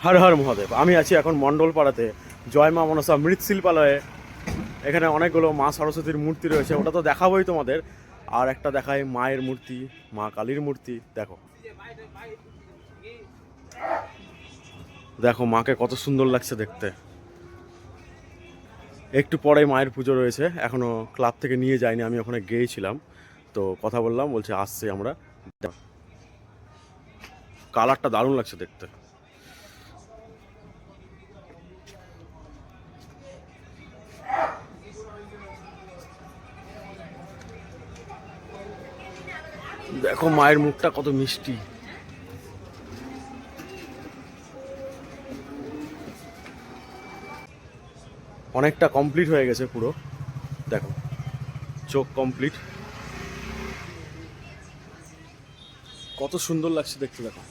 হর হর মহাদেব। আমি আছি এখন মণ্ডলপাড়াতে জয় মা মনসা মৃৎশিল্পালয়ে। এখানে অনেকগুলো মা সরস্বতীর মূর্তি রয়েছে, ওটা তো দেখাবোই তোমাদের। আর একটা দেখায় মায়ের মূর্তি, মা কালীর মূর্তি। দেখো দেখো মাকে কত সুন্দর লাগছে দেখতে। একটু পরে মায়ের পুজো রয়েছে, এখনো ক্লাব থেকে নিয়ে যায়নি, আমি ওখানে গিয়েছিলাম, তো কথা বললাম, বলছে আসছে আমরা। কালারটা দারুণ লাগছে দেখতে। দেখো মায়ের মুখটা কত মিষ্টি। অনেকটা কমপ্লিট হয়ে গেছে পুরো, দেখো চোখ কমপ্লিট, কত সুন্দর লাগছে দেখতে। দেখো